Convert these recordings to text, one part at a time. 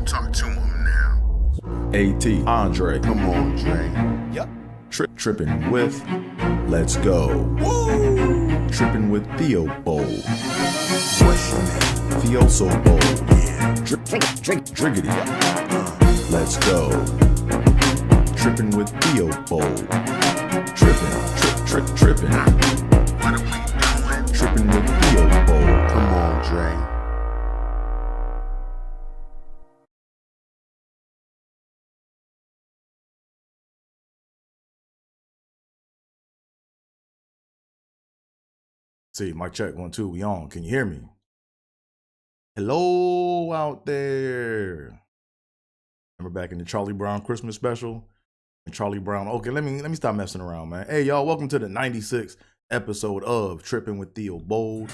Talk to him now. AT, Andre. Come on, Dre. Yep. Trippin with Let's Go. Woo! Trippin with Theobold. What's your name? Theo so bold. Yeah. Driggity. Let's go. Trippin with Theobold. Trippin. What are we doing? Trippin with Theobold. Come on, Dre. See, mic check 1 2. We on. Can you hear me? Hello out there. Remember back in the Charlie Brown Christmas special? And Charlie Brown. Okay, let me stop messing around, man. Hey, y'all, welcome to the 96th episode of Trippin with Theobold.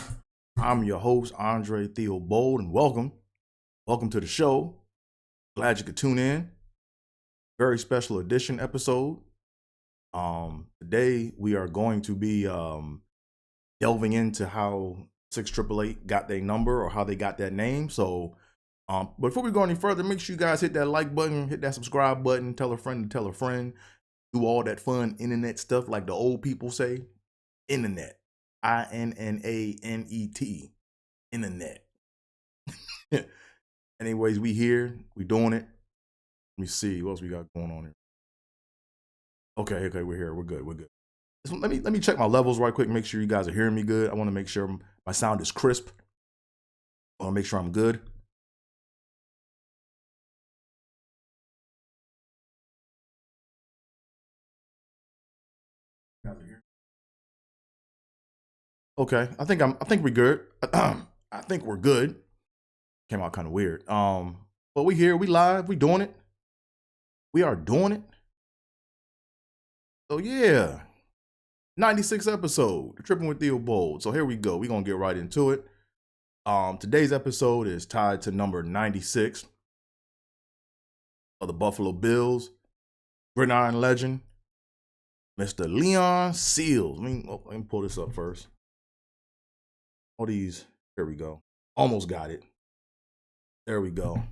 I'm your host, Andre Theobold, and welcome to the show. Glad you could tune in. Very special edition episode. Today we are going to be delving into how 6888 got their number or how they got that name. So before we go any further, make sure you guys hit that like button, hit that subscribe button, tell a friend to tell a friend, do all that fun internet stuff like the old people say. Internet. INNANET. Internet. Anyways, we here, we doing it. Let me see what else we got going on here. Okay, we're here, we're good. So let me check my levels right quick, make sure you guys are hearing me good. I want to make sure my sound is crisp. I want to make sure I'm good. Okay, I think we're good. I think we're good. Came out kind of weird. But we here, we live, we doing it. We are doing it. So yeah. 96th episode, Trippin with Theobold. So here we go. We're gonna get right into it. Today's episode is tied to number 96 of the Buffalo Bills, gridiron legend, Mr. Leon Seals. Let me pull this up first. All these, here we go. Almost got it. There we go.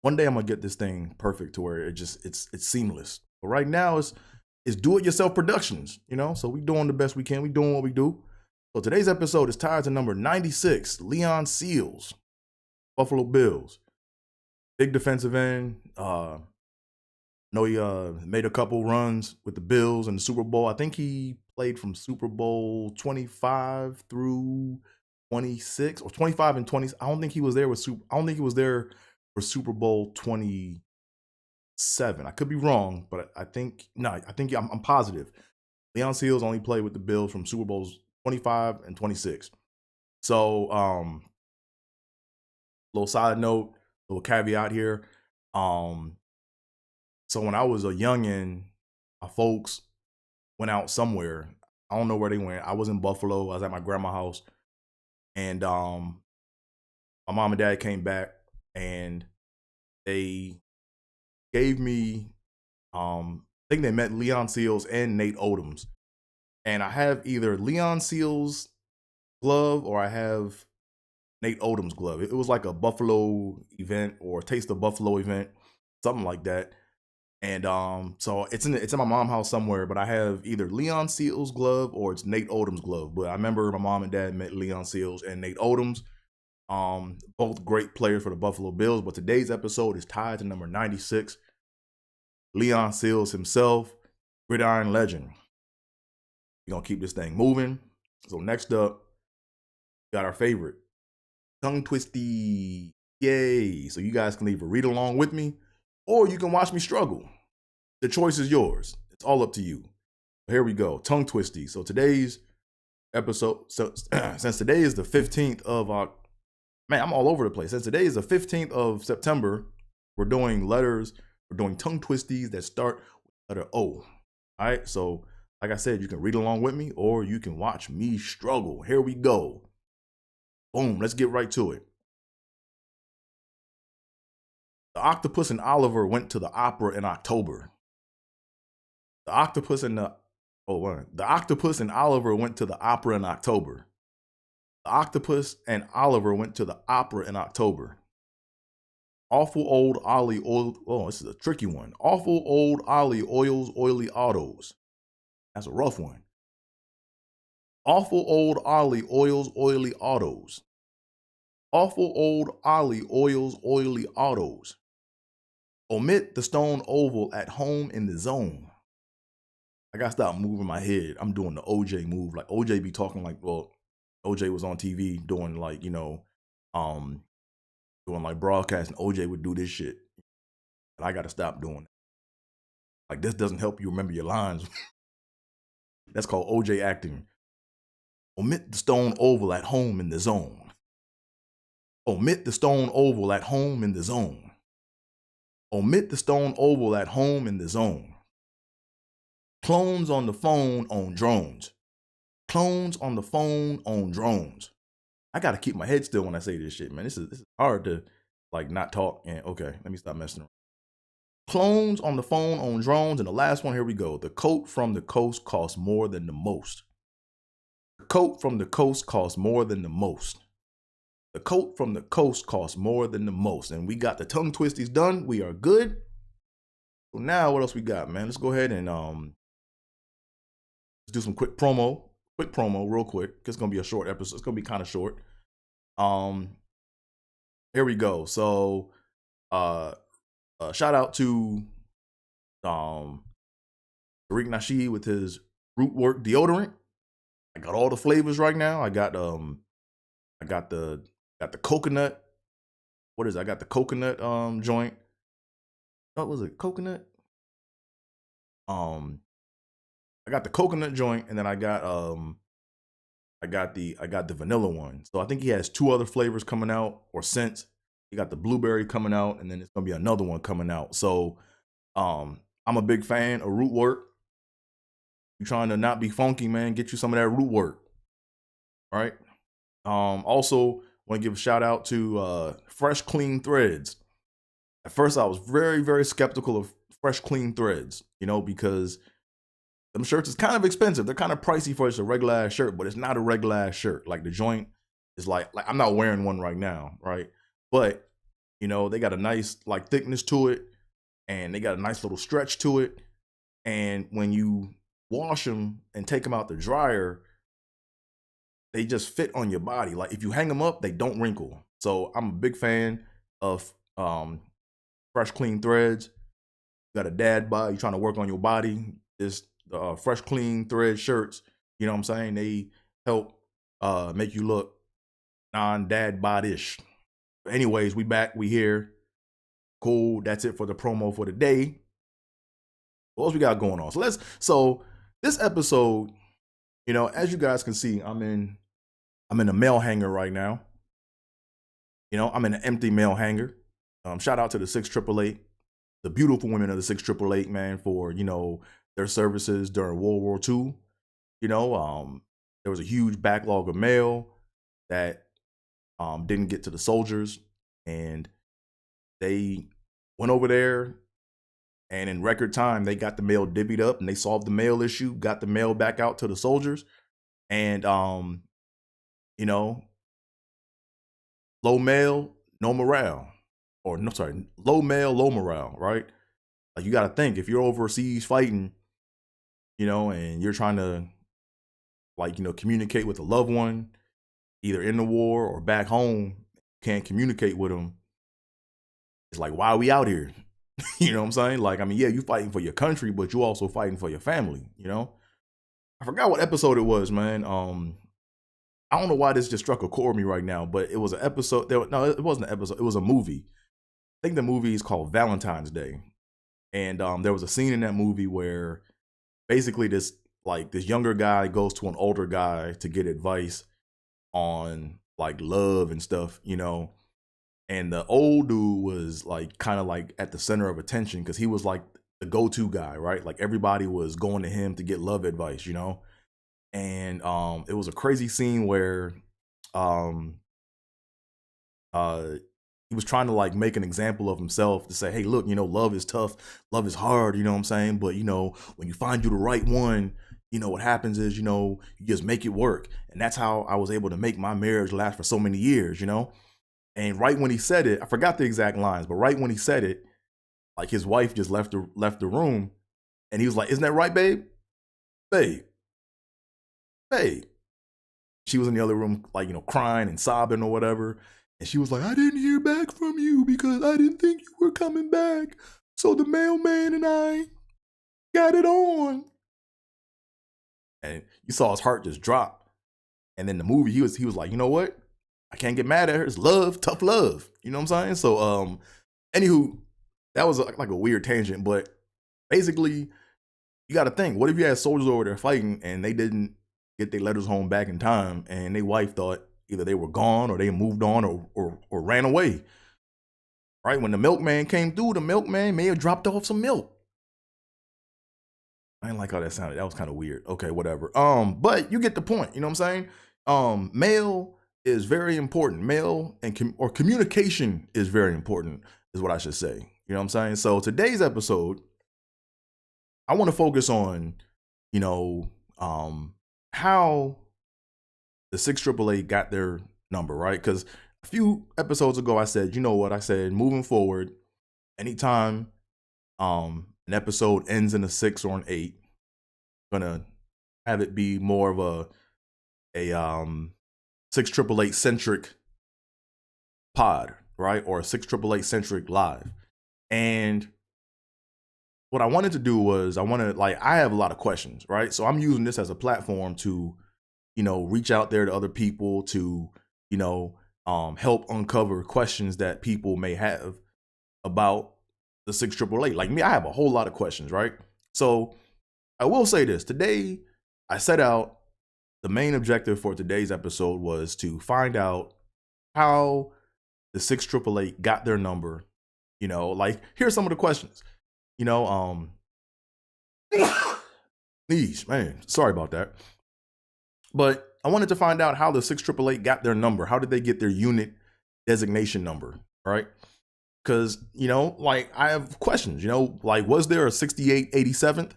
One day I'm gonna get this thing perfect to where it's seamless. But right now it's do-it-yourself productions, you know? So we doing the best we can. We doing what we do. So today's episode is tied to number 96, Leon Seals, Buffalo Bills. Big defensive end. Know he made a couple runs with the Bills in the Super Bowl. I think he played from Super Bowl 25 through 26 or 25 and 20. I don't think he was there for Super Bowl 27. I could be wrong, but I'm positive. Leon Seals only played with the Bills from Super Bowls 25 and 26. So, little side note, little caveat here. So when I was a youngin', my folks went out somewhere. I don't know where they went. I was in Buffalo. I was at my grandma's house, and my mom and dad came back, and they gave me, I think they met Leon Seals and Nate Odoms. And I have either Leon Seals glove or I have Nate Odoms glove. It was like a Buffalo event or a Taste of Buffalo event, something like that. And so it's in my mom's house somewhere, but I have either Leon Seals glove or it's Nate Odoms glove. But I remember my mom and dad met Leon Seals and Nate Odoms. Both great players for the Buffalo Bills, but today's episode is tied to number 96, Leon Seals himself, gridiron legend. We're gonna keep this thing moving. So next up, we got our favorite, tongue twisty. Yay! So you guys can either read along with me, or you can watch me struggle. The choice is yours. It's all up to you. Here we go, tongue twisty. So today's episode, since today is the 15th of man, I'm all over the place. Since today is the 15th of September, we're doing tongue twisties that start with the letter O. All right, so like I said, you can read along with me or you can watch me struggle. Here we go. Boom, let's get right to it. The octopus and Oliver went to the opera in October. The octopus and Oliver went to the opera in October. The octopus and Oliver went to the opera in October. Awful old Ollie oil. Oh, this is a tricky one. Awful old Ollie oils, oily autos. That's a rough one. Awful old Ollie oils, oily autos. Awful old Ollie oils, oily autos. Omit the stone oval at home in the zone. I gotta stop moving my head. I'm doing the OJ move. Like OJ be talking like, well, OJ was on TV doing like, doing like broadcasting. OJ would do this shit. And I gotta stop doing it. Like this doesn't help you remember your lines. That's called OJ acting. Omit the stone oval at home in the zone. Omit the stone oval at home in the zone. Omit the stone oval at home in the zone. Clones on the phone on drones. Clones on the phone on drones. I gotta keep my head still when I say this shit, man. This is hard to like not talk. And okay, let me stop messing around. Clones on the phone on drones. And the last one, here we go. The coat from the coast costs more than the most. The coat from the coast costs more than the most. The coat from the coast costs more than the most. And we got the tongue twisties done. We are good. So now what else we got, man? Let's go ahead and let's do some quick promo. Quick promo real quick. It's gonna be a short episode. It's gonna be kind of short. Here we go. So shout out to Tariq Nasheed with his root work deodorant. I got all the flavors right now. I got the coconut. What is it? I got the coconut joint. What was it? Coconut? I got the coconut joint, and then I got the vanilla one. So I think he has 2 other flavors coming out, or scents. He got the blueberry coming out, and then it's gonna be another one coming out. So I'm a big fan of root work. You trying to not be funky, man, get you some of that root work. All right. Also want to give a shout out to Fresh Clean Threads. At first I was very, very skeptical of Fresh Clean Threads, because them shirts is kind of expensive. They're kind of pricey for just a regular ass shirt, but it's not a regular ass shirt. Like the joint is like I'm not wearing one right now, right? But they got a nice like thickness to it, and they got a nice little stretch to it. And when you wash them and take them out the dryer, they just fit on your body. Like if you hang them up, they don't wrinkle. So I'm a big fan of Fresh Clean Threads. You got a dad bod, you trying to work on your body. This Fresh Clean Thread shirts, you know what I'm saying? They help make you look non-dad bod-ish. But anyways, we back, we here. Cool, that's it for the promo for the day. What else we got going on? So this episode, as you guys can see, I'm in a mail hanger right now. I'm in an empty mail hanger. Shout out to the 6888, the beautiful women of the 6888, man, for their services during World War II. There was a huge backlog of mail that didn't get to the soldiers, and they went over there, and in record time they got the mail divvied up, and they solved the mail issue, got the mail back out to the soldiers. And low mail, no morale. Or no, sorry, low mail, low morale, right? Like you got to think, if you're overseas fighting, and you're trying to communicate with a loved one, either in the war or back home, can't communicate with them. It's like, why are we out here? You know what I'm saying? Like, yeah, you fighting for your country, but you also fighting for your family, I forgot what episode it was, man. I don't know why this just struck a chord with me right now, but it was an episode. No, it wasn't an episode. It was a movie. I think the movie is called Valentine's Day. And there was a scene in that movie where basically this younger guy goes to an older guy to get advice on like love and stuff, and the old dude was kind of at the center of attention because he was like the go-to guy, right? Like everybody was going to him to get love advice, and it was a crazy scene where he was trying to make an example of himself to say, hey, look, love is tough, love is hard, you know what I'm saying? But when you find you the right one, what happens is, you just make it work. And that's how I was able to make my marriage last for so many years, And right when he said it, I forgot the exact lines, but right when he said it, like his wife just left the room, and he was like, "Isn't that right, babe? Babe, babe." She was in the other room, like, crying and sobbing or whatever. And she was like, "I didn't hear back from you because I didn't think you were coming back. So the mailman and I got it on." And you saw his heart just drop. And then the movie, he was like, "You know what? I can't get mad at her. It's love, tough love." You know what I'm saying? So, anywho, that was like a weird tangent, but basically, you got to think, what if you had soldiers over there fighting and they didn't get their letters home back in time, and their wife thought either they were gone or they moved on or ran away, right? When the milkman came through, the milkman may have dropped off some milk. I didn't like how that sounded. That was kind of weird. Okay, whatever. But you get the point. You know what I'm saying? Mail is very important. Mail and communication is very important, is what I should say. You know what I'm saying? So today's episode, I want to focus on, how the 688 got their number, right? Because a few episodes ago, I said, you know what? I said, moving forward, anytime an episode ends in a 6 or an 8, I'm gonna have it be more of a 688 centric pod, right? Or a 688 centric live. And what I wanted to do was I have a lot of questions, right? So I'm using this as a platform to, reach out there to other people to, help uncover questions that people may have about the 688. Like me, I have a whole lot of questions, right? So I will say this. Today, I set out, the main objective for today's episode was to find out how the 688 got their number. Here's some of the questions. Please, man, sorry about that. But I wanted to find out how the 688 got their number. How did they get their unit designation number, right? Because, I have questions, was there a 6887th?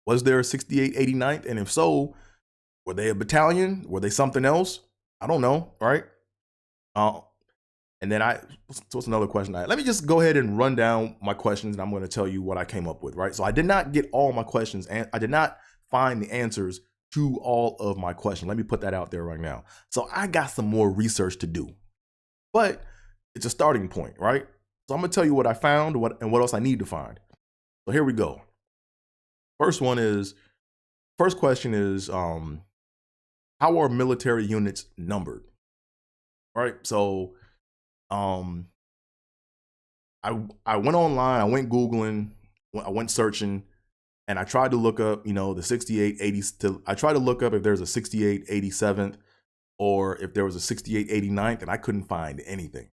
Was there a 6889th? And if so, were they a battalion? Were they something else? I don't know, right? And then what's another question? Let me just go ahead and run down my questions, and I'm going to tell you what I came up with, right? So I did not get all my questions, and I did not find the answers to all of my questions. Let me put that out there right now. So I got some more research to do, but it's a starting point, right? So I'm going to tell you what I found and what else I need to find. So here we go. First question is, how are military units numbered? Right? So I went online, I went Googling, I went searching, and I tried to look up, the 6880. I tried to look up if there's a 6887th or if there was a 6889th, and I couldn't find anything.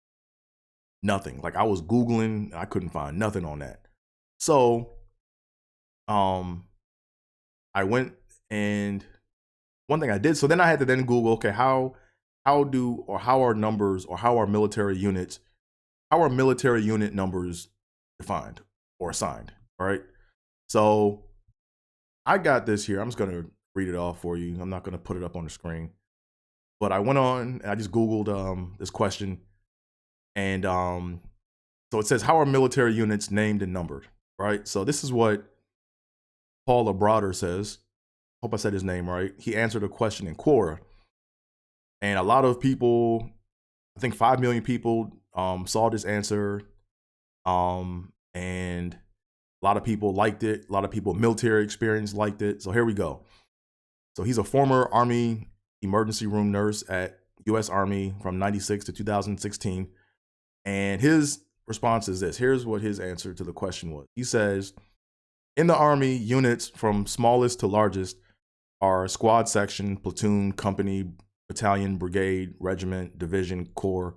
Nothing. Like, I was Googling and I couldn't find nothing on that. So I went, and one thing I did, so then I had to then Google, okay, how are military unit numbers defined or assigned, all right? So I got this here. I'm just going to read it off for you. I'm not going to put it up on the screen. But I went on and I just Googled this question. And so it says, how are military units named and numbered, right? So this is what Paul Abroder says. Hope I said his name right. He answered a question in Quora. And a lot of people, I think 5 million people saw this answer. And a lot of people liked it. A lot of people, military experience, liked it. So here we go. So he's a former Army emergency room nurse at U.S. Army from 96 to 2016. And his response is this. Here's what his answer to the question was. He says, in the Army, units from smallest to largest are squad, section, platoon, company, battalion, brigade, regiment, division, corps,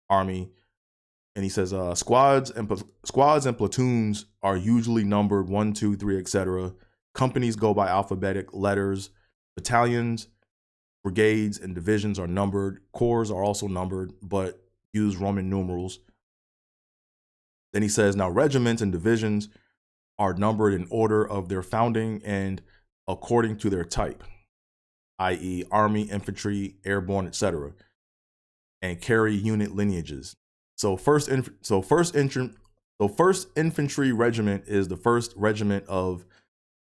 army. And he says squads and platoons are usually numbered 1, 2, 3, etc. Companies go by alphabetic letters. Battalions, brigades, and divisions are numbered. Corps are also numbered, but use Roman numerals. Then he says, now regiments and divisions are numbered in order of their founding and according to their type, i.e. Army, infantry, airborne, etc. and carry unit lineages. So first infantry regiment is the first regiment of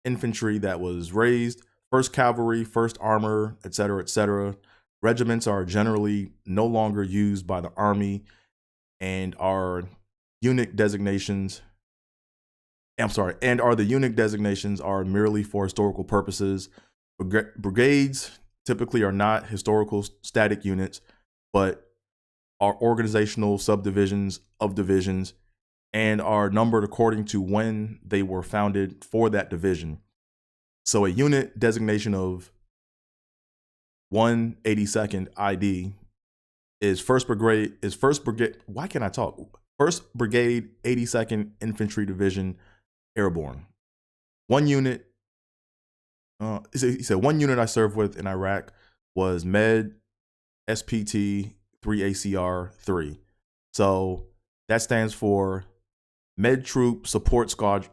infantry that was raised. First cavalry, first armor, etc., etc. Regiments are generally no longer used by the army and are unit designations. Are the unit designations are merely for historical purposes. Brigades typically are not historical static units, but are organizational subdivisions of divisions and are numbered according to when they were founded for that division. So a unit designation of 182nd ID is first brigade. Why can't I talk? First Brigade, 82nd Infantry Division, Airborne. One unit. He said one unit I served with in Iraq was Med SPT 3ACR 3. So that stands for Med Troop Support Squadron.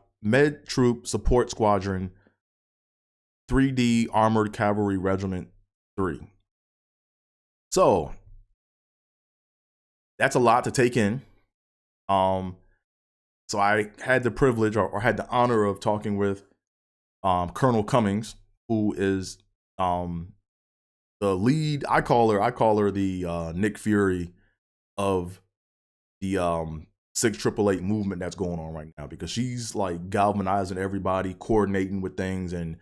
3D Armored Cavalry Regiment 3. So that's a lot to take in. So I had the privilege or had the honor of talking with Colonel Cummings, who is the lead. I call her the Nick Fury of the 6888 movement that's going on right now, because she's like galvanizing everybody, coordinating with things, and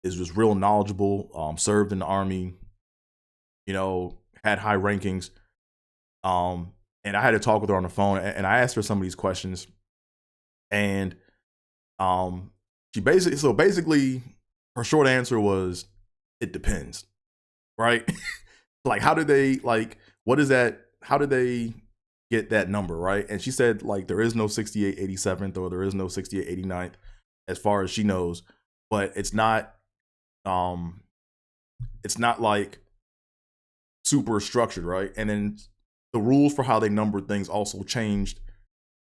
is just real knowledgeable. Served in the army, had high rankings. And I had to talk with her on the phone, and I asked her some of these questions, and she basically her short answer was, it depends, right? Like, how did they, like, what is that? How did they get that number, right? And she said, like, there is no 6887th or there is no 6889th as far as she knows, but it's not like super structured, right? And then the rules for how they numbered things also changed,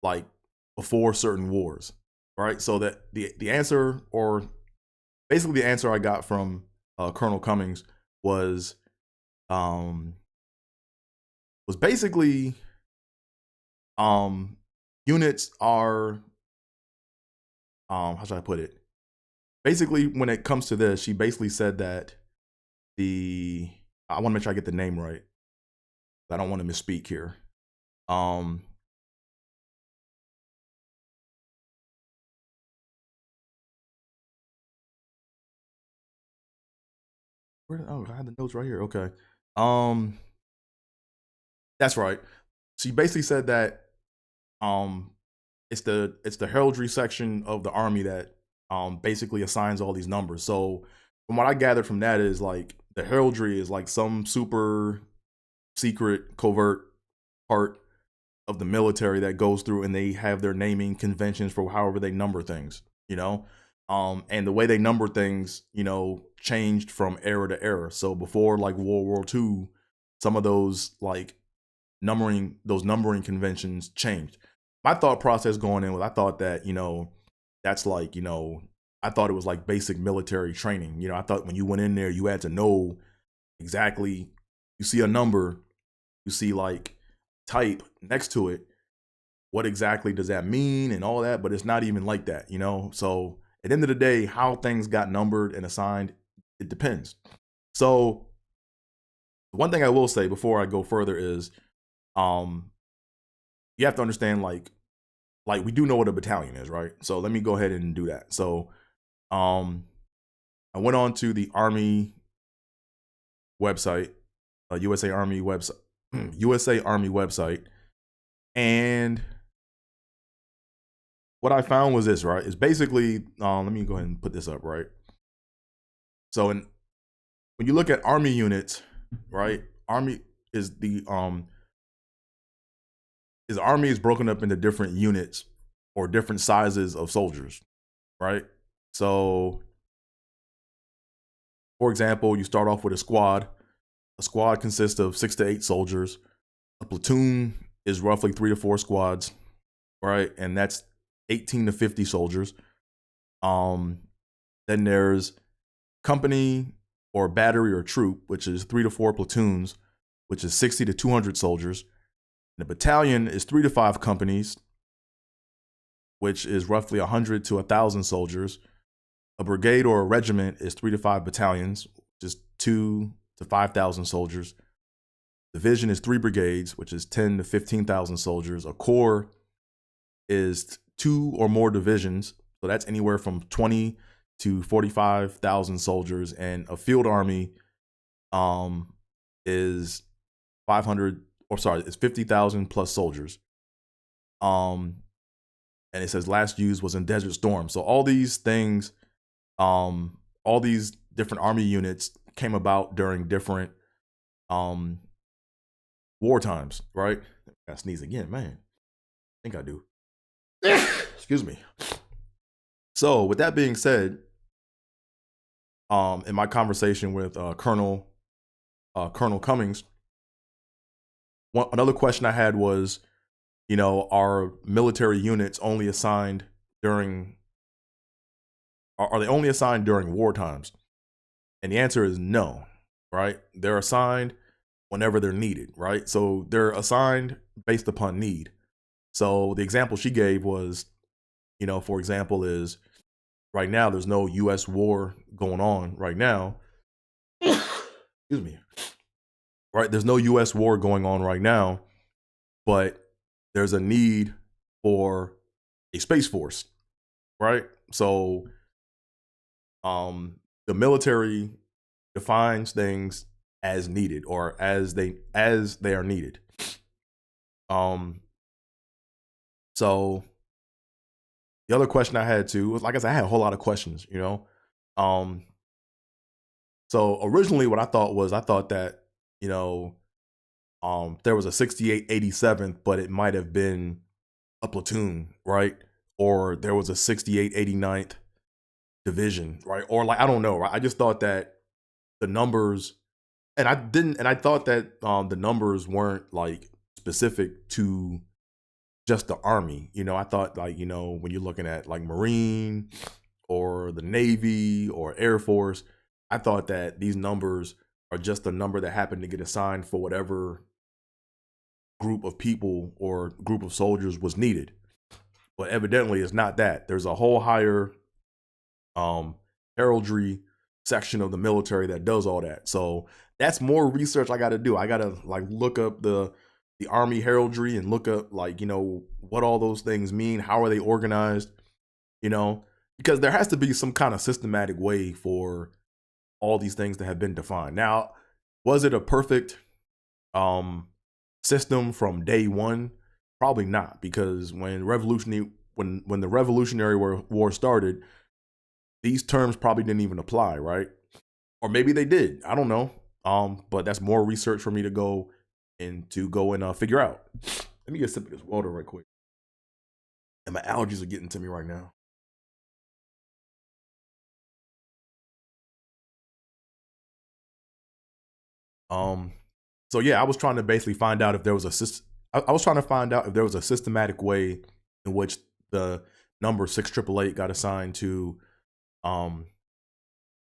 like, before certain wars, right? So that the answer, or basically the answer I got from Colonel Cummings was basically units are how should I put it? Basically, when it comes to this, she basically said that I want to make sure I get the name right. I don't want to misspeak here. I had the notes right here. Okay. That's right. She basically said that it's the heraldry section of the army that basically assigns all these numbers. So from what I gathered from that is, like, the heraldry is like some super secret covert part of the military that goes through, and they have their naming conventions for however they number things, and the way they number things, changed from era to era. So before, like, World War II, some of those, like, numbering conventions changed. My thought process going in was, I thought that, that's like, I thought it was like basic military training. I thought when you went in there, you had to know exactly, you see a number, you see like type next to it, what exactly does that mean and all that, but it's not even like that, So at the end of the day, how things got numbered and assigned, it depends. So one thing I will say before I go further is, you have to understand, like we do know what a battalion is, right? So let me go ahead and do that. So I went on to the Army website, USA Army website, and what I found was this, right? It's basically, let me go ahead and put this up, right? So when you look at Army units, right? Army is Army is broken up into different units or different sizes of soldiers, right? So, for example, you start off with a squad. A squad consists of 6 to 8 soldiers. A platoon is roughly 3 to 4 squads, right? And that's 18 to 50 soldiers. Then there's company or battery or troop, which is 3 to 4 platoons, which is 60 to 200 soldiers. And a battalion is 3 to 5 companies, which is roughly 100 to 1,000 soldiers. A brigade or a regiment is 3 to 5 battalions, which is 2 to 5,000 soldiers. Division is 3 brigades, which is 10 to 15,000 soldiers. A corps is 2 or more divisions, so that's anywhere from 20 to 45,000 soldiers. And a field army is 50,000 plus soldiers. And it says last used was in Desert Storm. So all these things, all these different army units came about during different war times, right? I gotta sneeze again, man. I think I do. Excuse me. So with that being said, in my conversation with Colonel Cummings, another question I had was, are military units only assigned during, are they only assigned during war times? And the answer is no, right? They're assigned whenever they're needed, right? So they're assigned based upon need. So the example she gave was, for example, is right now there's no U.S. war going on right now. Excuse me. Right, there's no U.S. war going on right now, but there's a need for a space force, right? So the military defines things as needed, or as they are needed. So the other question I had too was, like I said, I had a whole lot of questions, So originally what I thought that, there was a 68 87th, but it might have been a platoon, right? Or there was a 68 89th division, right? Or I don't know, right? I just thought that the numbers, and I thought that the numbers weren't specific to just the Army. I thought when you're looking at Marine or the Navy or Air Force, I thought that these numbers are just a number that happened to get assigned for whatever group of people or group of soldiers was needed. But evidently it's not that. There's a whole higher heraldry section of the military that does all that. So that's more research I got to do. I got to look up the Army heraldry and look up what all those things mean. How are they organized? Because there has to be some kind of systematic way for all these things that have been defined. Now, was it a perfect system from day one? Probably not, because when the Revolutionary War started, these terms probably didn't even apply, right? Or maybe they did. I don't know. But that's more research for me to go and figure out. Let me get a sip of this water right quick. And my allergies are getting to me right now. So yeah, I was trying to basically find out if there was a systematic way in which the number 6888 got assigned to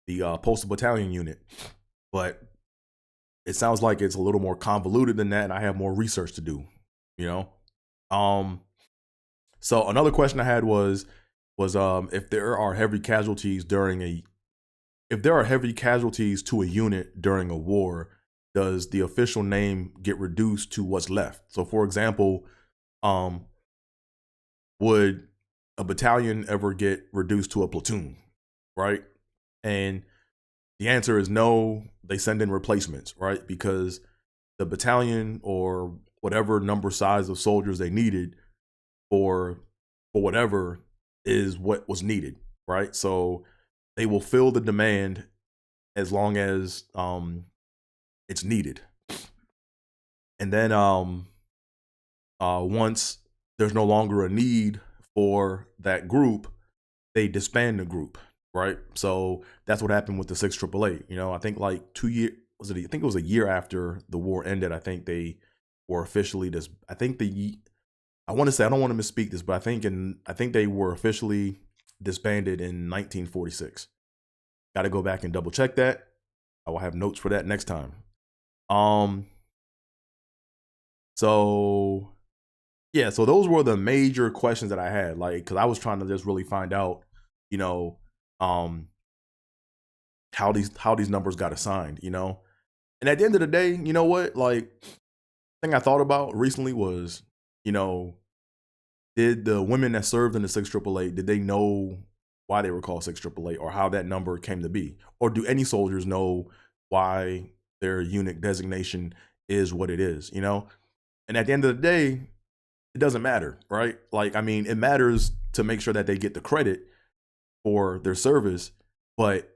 the postal battalion unit. But it sounds like it's a little more convoluted than that, and I have more research to do, So another question I had was if there are heavy casualties to a unit during a war, does the official name get reduced to what's left? So for example, would a battalion ever get reduced to a platoon, right? And the answer is no. They send in replacements, right? Because the battalion or whatever number size of soldiers they needed for whatever is what was needed, right? So they will fill the demand as long as it's needed. And then once there's no longer a need for that group, they disband the group, right? So that's what happened with the 6888. I think 2 years, I think it was a year after the war ended. I think they were officially I want to say, I don't want to misspeak this, but I think they were officially disbanded in 1946. Got to go back and double check that. I will have notes for that next time. So yeah, so those were the major questions that I had, like, because I was trying to just really find out, you know, um, how these numbers got assigned, you know. And at the end of the day, you know what? Like, thing I thought about recently was, you know, did the women that served in the 688, did they know why they were called 688 or how that number came to be? Or do any soldiers know why their unit designation is what it is, you know? And at the end of the day, it doesn't matter, right? Like, I mean, it matters to make sure that they get the credit for their service, but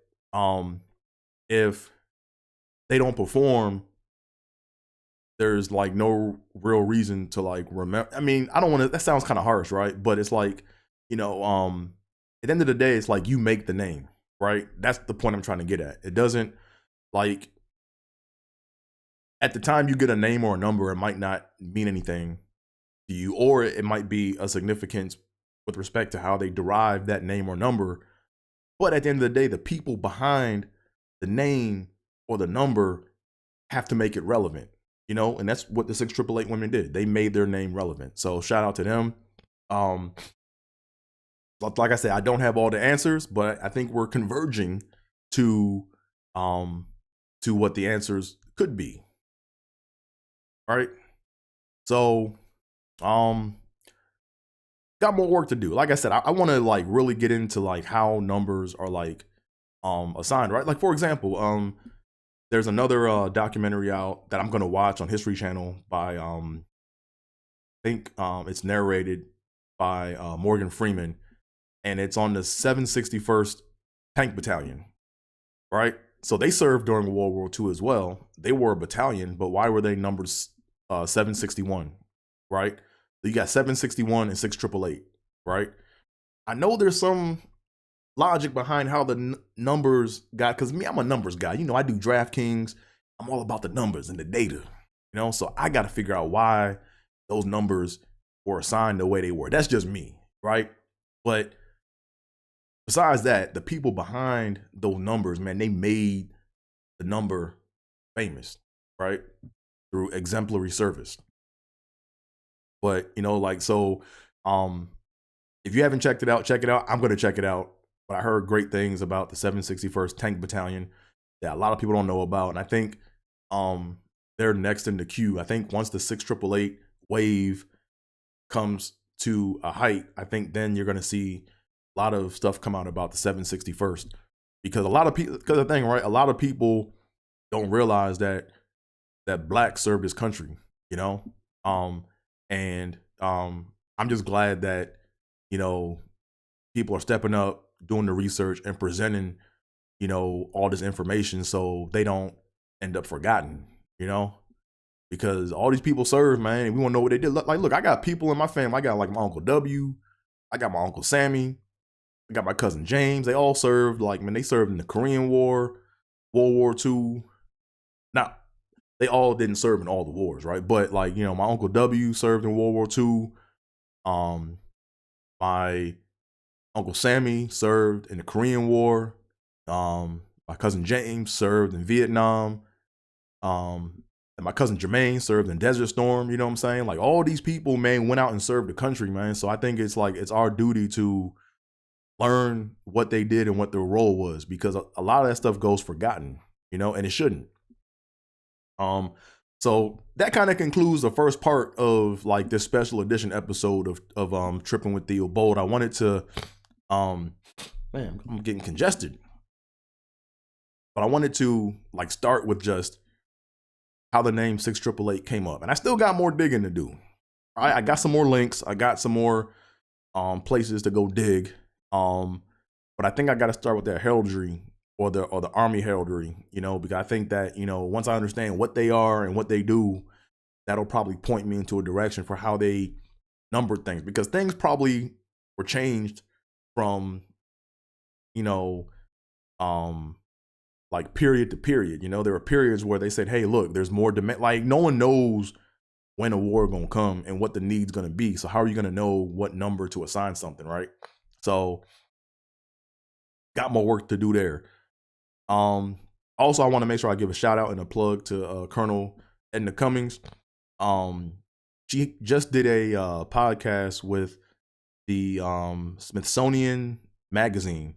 if they don't perform, there's like no real reason to like remember. I mean, I don't want to, that sounds kind of harsh, right? But it's like, you know, at the end of the day, it's like you make the name, right? That's the point I'm trying to get at. It doesn't, like, at the time you get a name or a number, it might not mean anything to you, or it might be a significance with respect to how they derive that name or number. But at the end of the day, the people behind the name or the number have to make it relevant, you know, and that's what the 6888 women did. They made their name relevant. So shout out to them. Like I said, I don't have all the answers, but I think we're converging to what the answers could be. All right. So got more work to do. Like I said, I want to like really get into like how numbers are like assigned, right? Like, for example, there's another documentary out that I'm gonna watch on History Channel by I think it's narrated by Morgan Freeman, and it's on the 761st Tank Battalion, right? So they served during World War II as well. They were a battalion, but why were they numbered 761, right? So you got 761 and 6888, right? I know there's some logic behind how the numbers got, because me, I'm a numbers guy. You know, I do DraftKings. I'm all about the numbers and the data, you know? So I got to figure out why those numbers were assigned the way they were. That's just me, right? But besides that, the people behind those numbers, man, they made the number famous, right? Through exemplary service. But, you know, like, so if you haven't checked it out, check it out. I'm going to check it out. But I heard great things about the 761st Tank Battalion that a lot of people don't know about. And I think they're next in the queue. I think once the 6888 wave comes to a height, I think then you're going to see a lot of stuff come out about the 761st. Because a lot of people, because the thing, right? A lot of people don't realize that black served his country, you know? And I'm just glad that, you know, people are stepping up, doing the research and presenting, you know, all this information so they don't end up forgotten, you know, because all these people serve, man, and we want to know what they did. Like, look, I got people in my family. I got like my Uncle W, I got my Uncle Sammy, I got my cousin James. They all served, like, man, they served in the Korean War, World War II. Now, they all didn't serve in all the wars, right? But like, you know, my Uncle W served in World War II. My Uncle Sammy served in the Korean War. My cousin James served in Vietnam. And my cousin Jermaine served in Desert Storm. You know what I'm saying? Like, all these people, man, went out and served the country, man. So I think it's like, it's our duty to learn what they did and what their role was, because a lot of that stuff goes forgotten, you know, and it shouldn't. So that kind of concludes the first part of like this special edition episode of Trippin with Theobold. I wanted to man, I'm getting congested. But I wanted to like start with just how the name 6888 came up. And I still got more digging to do. I got some more links. I got some more places to go dig. But I think I got to start with their heraldry or the army heraldry, you know, because I think that, you know, once I understand what they are and what they do, that'll probably point me into a direction for how they numbered things, because things probably were changed from, you know, like period to period. You know, there were periods where they said, hey, look, there's more demand. Like, no one knows when a war gonna come and what the need's gonna be. So how are you gonna know what number to assign something, right? So got more work to do there. Also, I want to make sure I give a shout out and a plug to Colonel Edna Cummings. she just did a podcast with the Smithsonian Magazine.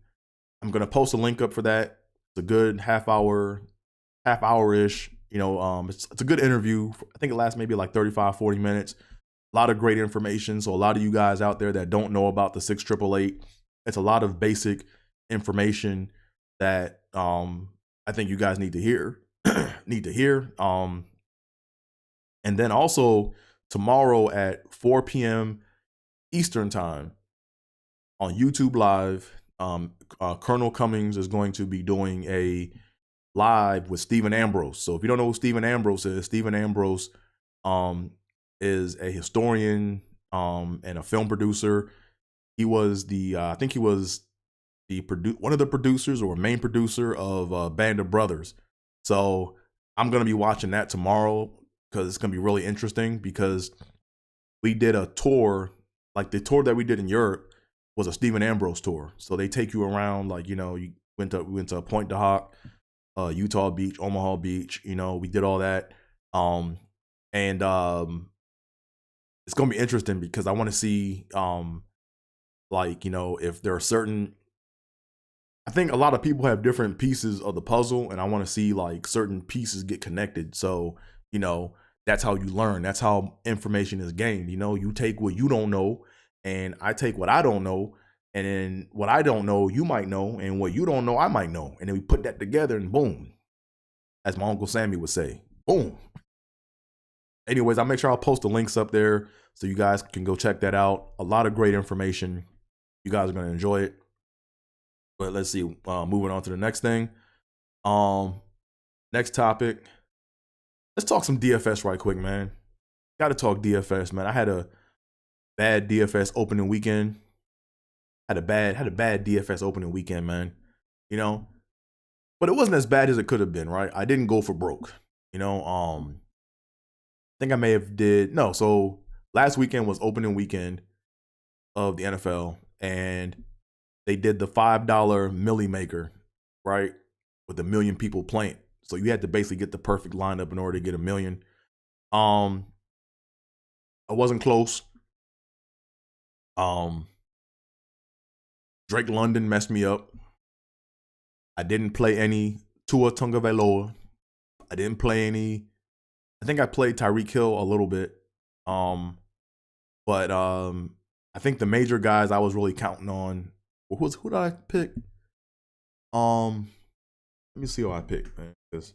I'm gonna post a link up for that. It's a good half hour ish. It's a good interview. I think it lasts maybe like 35, 40 minutes. A lot of great information. So a lot of you guys out there that don't know about the 6888, it's a lot of basic information that I think you guys need to hear. And then also tomorrow at 4 p.m. Eastern time on YouTube Live, Colonel Cummings is going to be doing a live with Stephen Ambrose. So if you don't know who Stephen Ambrose is, Stephen Ambrose is a historian and a film producer. He was I think he was one of the producers or main producer of Band of Brothers. So I'm gonna be watching that tomorrow because it's gonna be really interesting because we did a tour, like the tour that we did in Europe was a Stephen Ambrose tour. So they take you around, like, we went to Point de Hoc, Utah Beach, Omaha Beach, we did all that. And it's gonna be interesting because I want to see if there are certain, I think a lot of people have different pieces of the puzzle, and I want to see like certain pieces get connected. So, that's how you learn. That's how information is gained. You take what you don't know, and I take what I don't know, and then what I don't know, you might know, and what you don't know, I might know. And then we put that together and boom, as my Uncle Sammy would say, boom. Anyways, I'll make sure I'll post the links up there so you guys can go check that out. A lot of great information. You guys are going to enjoy it. But let's see, moving on to the next thing. Next topic. Let's talk some DFS right quick, man. Got to talk DFS, man. I had a bad DFS opening weekend. Had a bad DFS opening weekend, man. But it wasn't as bad as it could have been, right? I didn't go for broke. I think I may have so last weekend was opening weekend of the NFL, and they did the $5 milli maker, right? With 1 million people playing. So you had to basically get the perfect lineup in order to get 1 million. I wasn't close. Drake London messed me up. I didn't play any Tua Tagovailoa. I didn't play any. I think I played Tyreek Hill a little bit. But I think the major guys I was really counting on. Who did I pick? Let me see who I picked, man. Because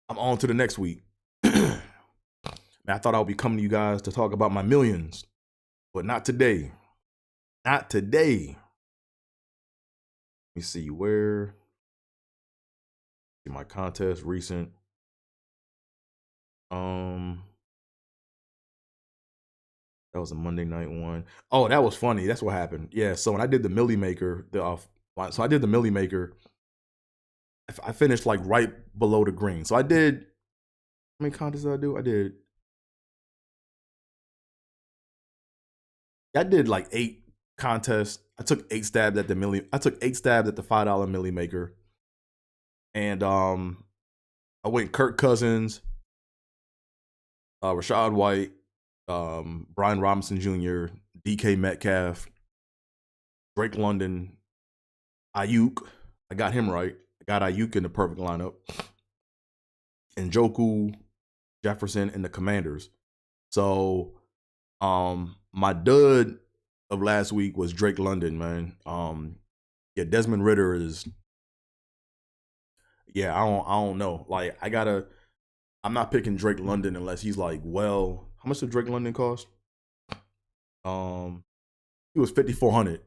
I'm on to the next week. Man, I thought I would be coming to you guys to talk about my millions, but not today. Not today. Let me see where. My contest recent. That was a Monday night one. Oh, that was funny. That's what happened. Yeah. So when I did the milli maker, I did the milli maker. I finished like right below the green. So I did. How many contests did I do? I did like 8 contests. I took 8 stabs at the $5 milli maker. And I went Kirk Cousins, Rashad White, Brian Robinson Jr., DK Metcalf, Drake London, Ayuk. I got him right. I got Ayuk in the perfect lineup. And Njoku, Jefferson, and the Commanders. So my dud of last week was Drake London, man. Desmond Ridder is. Yeah, I don't know. Like, I'm not picking Drake London unless he's like, well, how much did Drake London cost? He was $5,400.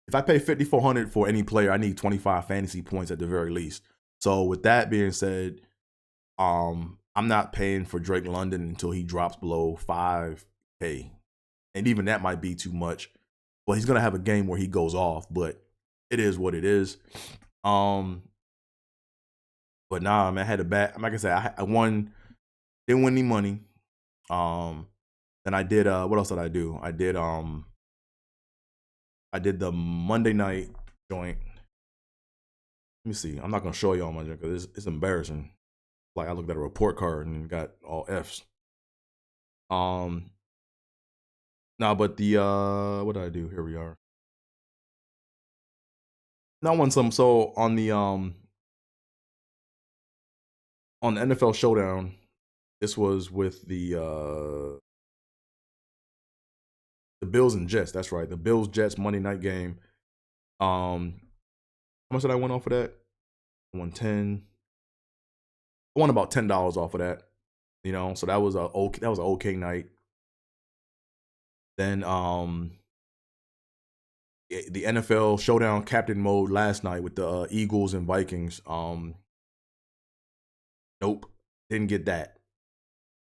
If I pay $5,400 for any player, I need 25 fantasy points at the very least. So with that being said, I'm not paying for Drake London until he drops below 5K. And even that might be too much. Well, he's gonna have a game where he goes off, but it is what it is. But nah, man, I had a bad. Like I said, I won. Didn't win any money. Then I did. What else did I do? I did the Monday night joint. Let me see. I'm not gonna show y'all my joint because it's embarrassing. Like, I looked at a report card and got all Fs. Now, but the what did I do? Here we are. Now, on some so on the NFL Showdown, this was with the Bills and Jets. That's right, the Bills Jets Monday night game. How much did I win off of that? I won 10. I won about $10 off of that. So that was an okay night. Then the NFL Showdown Captain Mode last night with the Eagles and Vikings. Nope, didn't get that.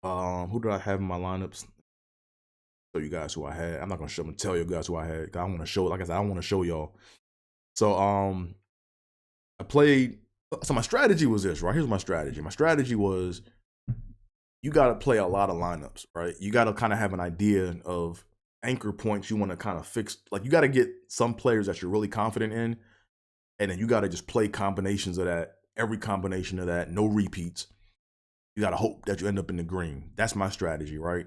Who did I have in my lineups? Show you guys who I had. I'm not gonna tell you guys who I had. I want to show. Like I said, I want to show y'all. So I played. So my strategy was this, right? Here's my strategy. My strategy was, you got to play a lot of lineups, right? You got to kind of have an idea of anchor points you want to kind of fix. Like, you got to get some players that you're really confident in, and then you got to just play combinations of that, every combination of that, no repeats. You got to hope that you end up in the green. That's my strategy, right?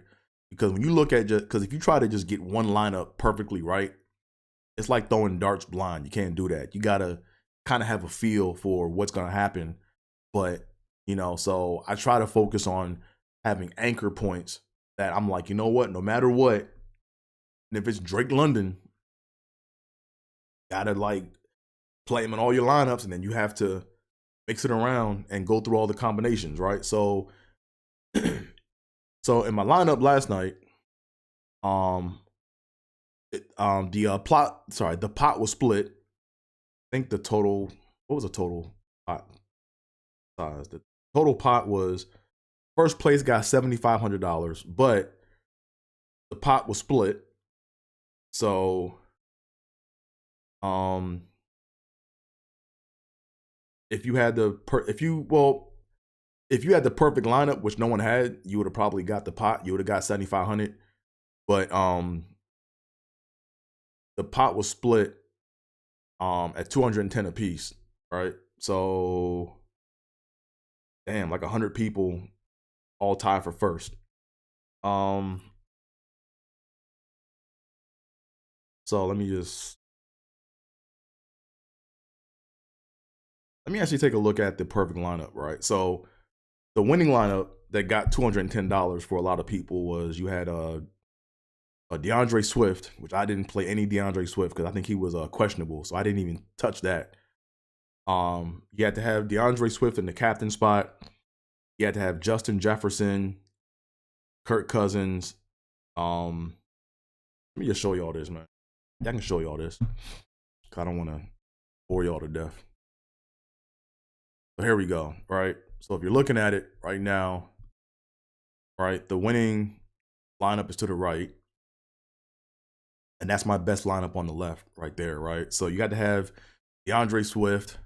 Because when you look at because if you try to just get one lineup perfectly right, it's like throwing darts blind. You can't do that. You got to kind of have a feel for what's going to happen. But, so I try to focus on having anchor points that I'm like, you know what, no matter what, and if it's Drake London, gotta like play him in all your lineups, and then you have to mix it around and go through all the combinations, right? So, so in my lineup last night, the pot was split. I think the total, what was the total pot size? The total pot was, first place got $7,500, but the pot was split. So, if you had the perfect lineup, which no one had, you would have probably got the pot. You would have got 7,500. But the pot was split at 210 apiece, right? So, damn, like 100 people all tied for first. So let me actually take a look at the perfect lineup, right? So the winning lineup that got $210 for a lot of people was, you had a DeAndre Swift, which I didn't play any DeAndre Swift because I think he was questionable, so I didn't even touch that. You had to have DeAndre Swift in the captain spot. You had to have Justin Jefferson, Kirk Cousins. Let me just show y'all this, man. I can show y'all this. I don't want to bore y'all to death. So here we go, right? So if you're looking at it right now, right, the winning lineup is to the right. And that's my best lineup on the left right there, right? So you got to have DeAndre Swift,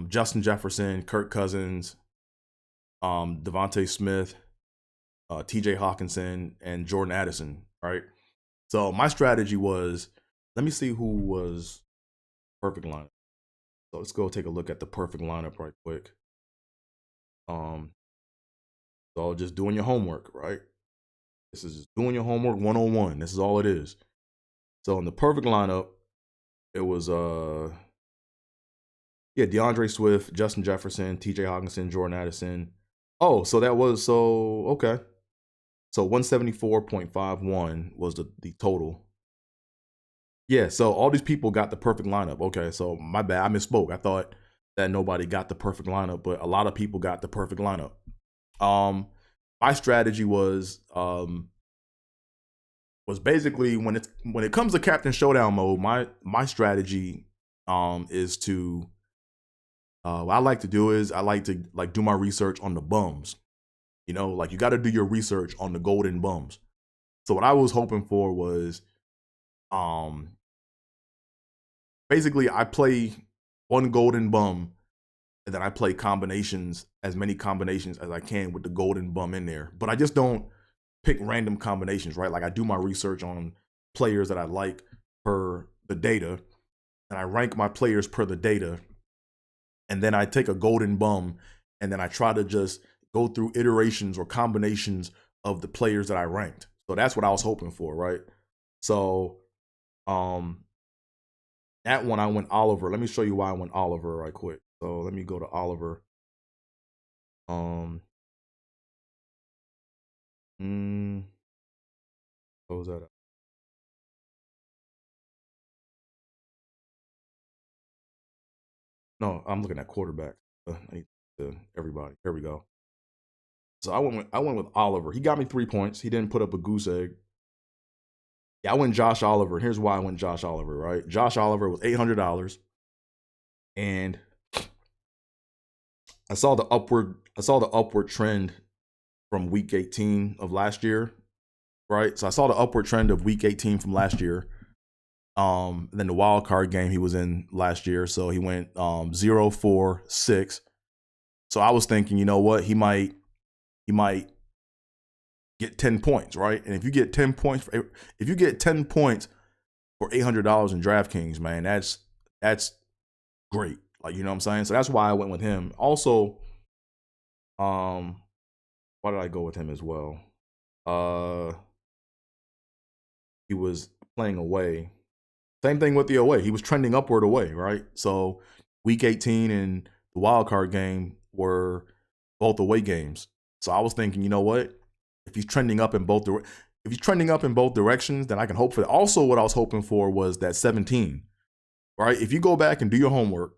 Justin Jefferson, Kirk Cousins, Devontae Smith, TJ Hawkinson, and Jordan Addison, right? So my strategy was, let me see who was perfect lineup. So let's go take a look at the perfect lineup right quick. So just doing your homework, right? This is just doing your homework 101. This is all it is. So in the perfect lineup, it was DeAndre Swift, Justin Jefferson, TJ Hawkinson, Jordan Addison. Oh, so that was okay. So 174.51 was the total. Yeah, so all these people got the perfect lineup. Okay, so my bad, I misspoke. I thought that nobody got the perfect lineup, but a lot of people got the perfect lineup. My strategy was basically, when it comes to Captain Showdown mode, my strategy is to what I like to do is I like to do my research on the bums. Like, you got to do your research on the golden bums. So what I was hoping for was basically I play one golden bum, and then I play as many combinations as I can with the golden bum in there. But I just don't pick random combinations, right? Like, I do my research on players that I like per the data, and I rank my players per the data, and then I take a golden bum, and then I try to just go through iterations or combinations of the players that I ranked. So that's what I was hoping for, right? So that one I went Oliver. Let me show you why I went Oliver right quick. So let me go to Oliver. Close that up. No, I'm looking at quarterback. I need to everybody. There we go. So I went with Oliver. He got me 3 points. He didn't put up a goose egg. Yeah, I went Josh Oliver. And here's why I went Josh Oliver, right? Josh Oliver was $800. And I saw the upward trend from week 18 of last year, right? So I saw the upward trend of week 18 from last year. Then the wild card game he was in last year, so he went 0-4-6. So I was thinking, you know what, he might get 10 points, right? And if you get 10 points for $800 in DraftKings, man, that's great. Like, you know what I'm saying? So that's why I went with him. Also, why did I go with him as well? He was playing away. Same thing with the away. He was trending upward away, right? So week 18 and the wild card game were both away games. So I was thinking, you know what? If he's trending up in both directions, then I can hope for that. Also, what I was hoping for was that 17, right? If you go back and do your homework,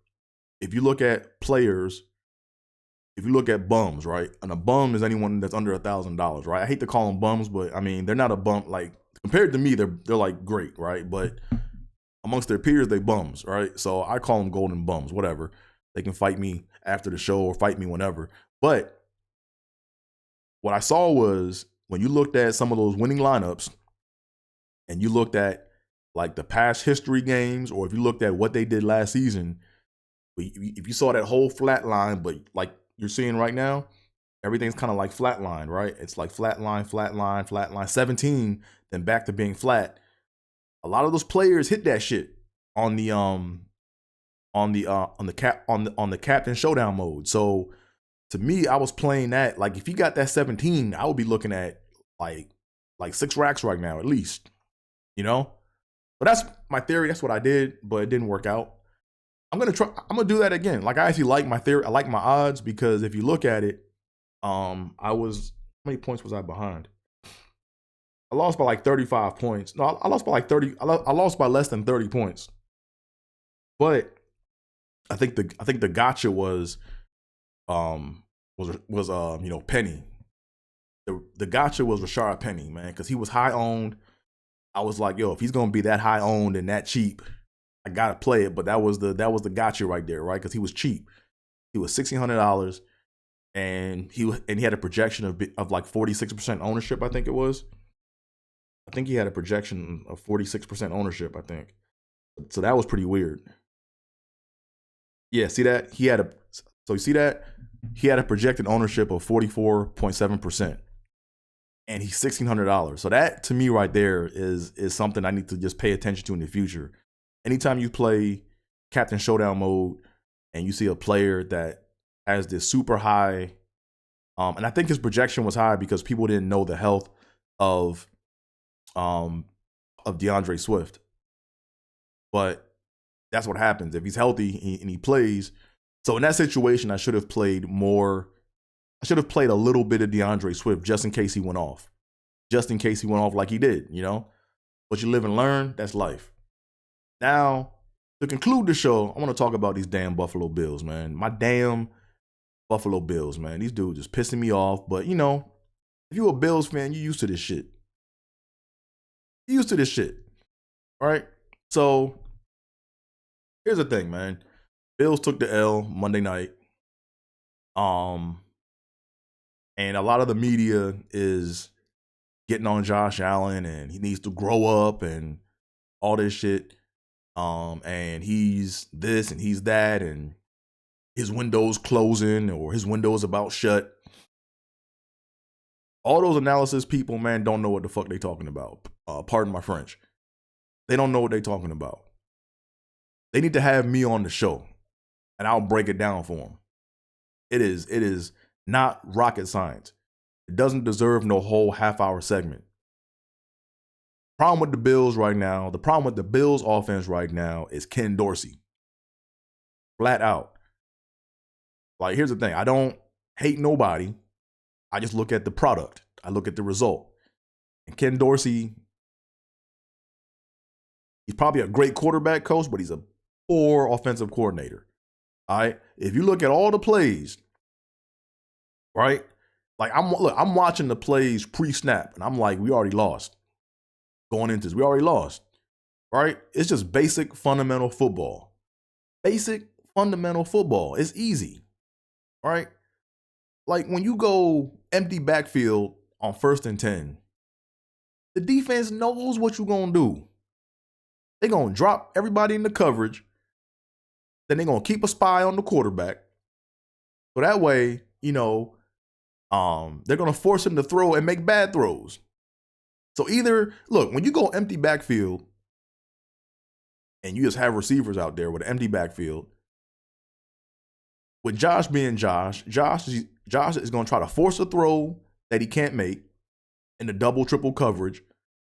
if you look at players, if you look at bums, right? And a bum is anyone that's under $1,000, right? I hate to call them bums, but I mean, they're not a bum. Like, compared to me, they're like great, right? But amongst their peers, they bums, right? So I call them golden bums, whatever. They can fight me after the show or fight me whenever. But what I saw was when you looked at some of those winning lineups and you looked at like the past history games, or if you looked at what they did last season, if you saw that whole flat line, but like you're seeing right now, everything's kind of like flat line, right? It's like flat line, 17, then back to being flat. A lot of those players hit that shit on the captain showdown mode. So to me, I was playing that. Like, if you got that 17, I would be looking at like 6 racks right now at least. You know? But that's my theory. That's what I did, but it didn't work out. I'm gonna do that again. Like, I actually like my theory. I like my odds because if you look at it, how many points was I behind? I lost by like 35 points. No, I lost by like 30. I lost by less than 30 points. But I think the gotcha was Penny. The gotcha was Rashard Penny, man, because he was high owned. I was like, yo, if he's gonna be that high owned and that cheap, I gotta play it. But that was the gotcha right there, right? Because he was cheap. He was $1,600, and he had a projection of like 46% ownership. I think it was. I think he had a projection of 46% ownership, I think. So that was pretty weird. Yeah, see that? He had a projected ownership of 44.7%. And he's $1,600. So that, to me, right there is something I need to just pay attention to in the future. Anytime you play Captain Showdown mode and you see a player that has this super high, and I think his projection was high because people didn't know the health of DeAndre Swift. But that's what happens if he's healthy and he plays. So in that situation, I should have played more. I should have played a little bit of DeAndre Swift just in case he went off. Just in case he went off like he did, you know? But you live and learn, that's life. Now, to conclude the show, I want to talk about these damn Buffalo Bills, man. My damn Buffalo Bills, man. These dudes just pissing me off. But, you know, if you're a Bills fan, you're used to this shit. You're used to this shit, right? So, here's the thing, man. Bills took the L Monday night. And a lot of the media is getting on Josh Allen and he needs to grow up and all this shit. And he's this and he's that and his window's closing or his window's about shut. All those analysis people, man, don't know what the fuck they talking about. Pardon my French. They don't know what they talking about. They need to have me on the show and I'll break it down for them. It is not rocket science. It doesn't deserve no whole half-hour segment. Problem with the Bills right now, the problem with the Bills offense right now is Ken Dorsey. Flat out. Like, here's the thing. I don't hate nobody. I just look at the product. I look at the result. And Ken Dorsey, he's probably a great quarterback coach, but he's a poor offensive coordinator. All right? If you look at all the plays, right? Like, I'm watching the plays pre-snap, and I'm like, we already lost. Going into this, we already lost. Right? It's just basic fundamental football. Basic fundamental football. It's easy. Right? Like, when you go empty backfield on 1st and 10, the defense knows what you're going to do. They're going to drop everybody in the coverage. Then they're going to keep a spy on the quarterback. So that way, they're going to force him to throw and make bad throws. So either, look, when you go empty backfield and you just have receivers out there with an empty backfield, with Josh being Josh is going to try to force a throw that he can't make in the double, triple coverage,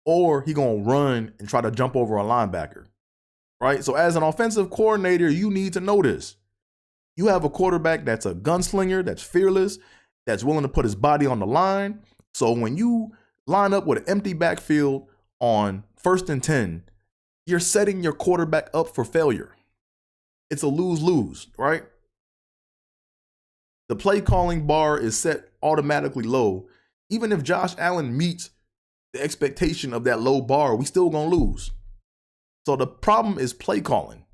or he going to run and try to jump over a linebacker, right? So as an offensive coordinator, you need to know this. You have a quarterback that's a gunslinger, that's fearless, that's willing to put his body on the line. So when you line up with an empty backfield on 1st and 10, you're setting your quarterback up for failure. It's a lose-lose, right? The play calling bar is set automatically low. Even if Josh Allen meets the expectation of that low bar, we still gonna lose. So the problem is play calling.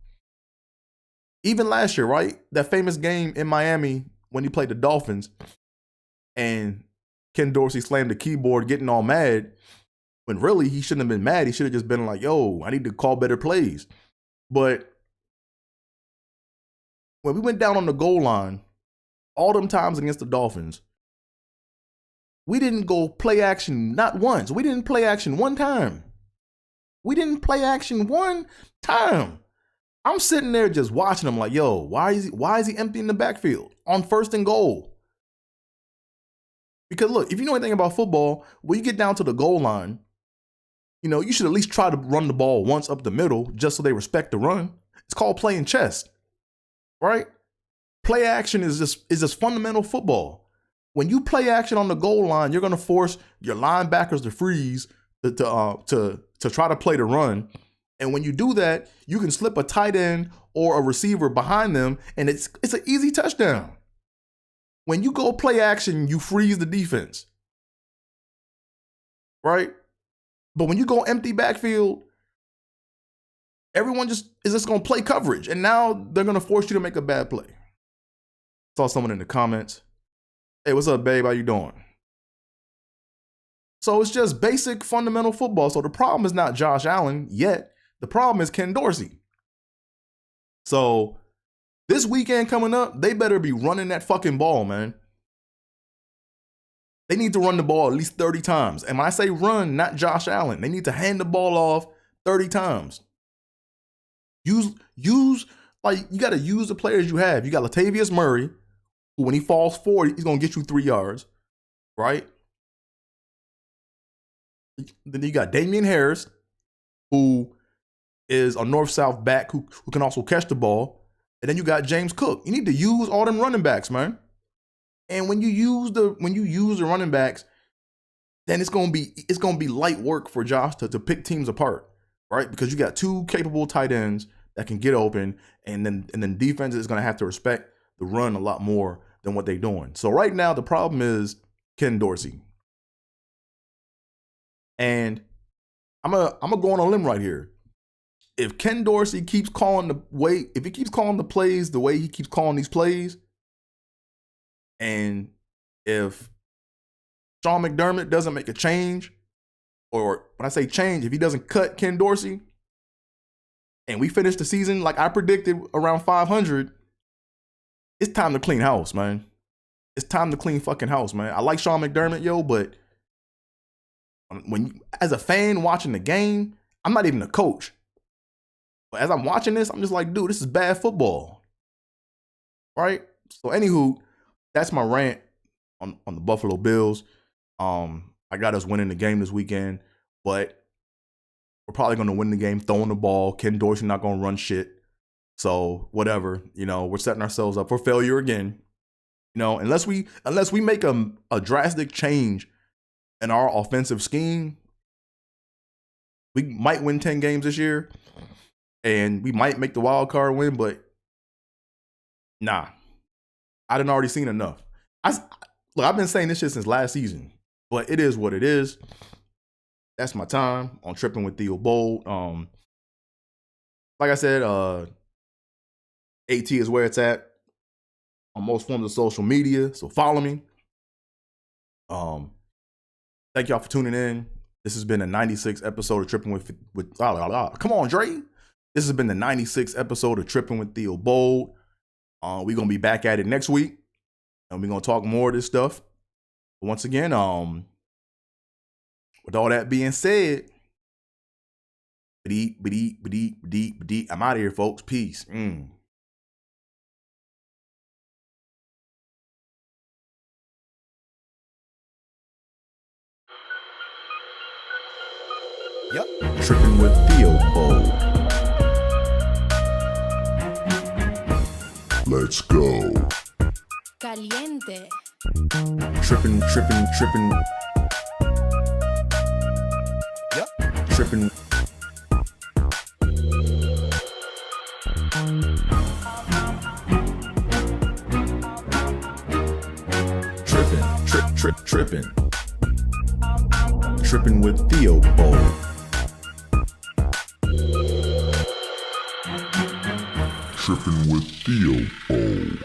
Even last year, right? That famous game in Miami when he played the Dolphins and Ken Dorsey slammed the keyboard getting all mad when really he shouldn't have been mad. He should have just been like, yo, I need to call better plays. But when we went down on the goal line, all them times against the Dolphins, we didn't go play action not once. We didn't play action one time. We didn't play action one time. I'm sitting there just watching him like, yo, why is he emptying the backfield on 1st and goal? Because look, if you know anything about football, when you get down to the goal line, you should at least try to run the ball once up the middle just so they respect the run. It's called playing chess, right? Play action is just fundamental football. When you play action on the goal line, you're going to force your linebackers to freeze to try to play the run. And when you do that, you can slip a tight end or a receiver behind them, and it's an easy touchdown. When you go play action, you freeze the defense, right? But when you go empty backfield, everyone is just going to play coverage, and now they're going to force you to make a bad play. Saw someone in the comments. Hey, what's up, babe? How you doing? So it's just basic fundamental football. So the problem is not Josh Allen yet. The problem is Ken Dorsey. So this weekend coming up, they better be running that fucking ball, man. They need to run the ball at least 30 times. And when I say run, not Josh Allen, they need to hand the ball off 30 times. You got to use the players you have. You got Latavius Murray, who when he falls forward, he's going to get you 3 yards, right? Then you got Damian Harris, who is a north-south back who can also catch the ball. And then you got James Cook. You need to use all them running backs, man. And when you use the running backs, then it's gonna be light work for Josh to pick teams apart, right? Because you got 2 capable tight ends that can get open, and then defense is gonna have to respect the run a lot more than what they're doing. So right now the problem is Ken Dorsey. And I'm gonna go on a limb right here. If Ken Dorsey keeps calling the plays the way he keeps calling these plays, and if Sean McDermott doesn't make a change, or when I say change, if he doesn't cut Ken Dorsey, and we finish the season like I predicted around 500, it's time to clean house, man. It's time to clean fucking house, man. I like Sean McDermott, yo, but as a fan watching the game, I'm not even a coach. But as I'm watching this, I'm just like, dude, this is bad football. Right? So anywho, that's my rant on the Buffalo Bills. I got us winning the game this weekend, but we're probably going to win the game throwing the ball. Ken Dorsey not going to run shit. So whatever, we're setting ourselves up for failure again. Unless we make a drastic change in our offensive scheme, we might win 10 games this year, and we might make the wild card win. But nah, I done already seen enough. I've been saying this shit since last season, but it is what it is. That's my time on Trippin with Theobold. Like I said, AT is where it's at on most forms of social media, so follow me. Thank y'all for tuning in. This has been the 96th episode of Trippin with come on, Dre. This has been the 96th episode of Trippin with Theobold. We're gonna be back at it next week, and we're gonna talk more of this stuff. But once again, with all that being said, I'm out of here, folks. Peace. Yep. Trippin with Theobold. Let's go. Caliente. Trippin. Yep. Trippin. Trippin. Trippin with Theobold. Trippin with Theobold.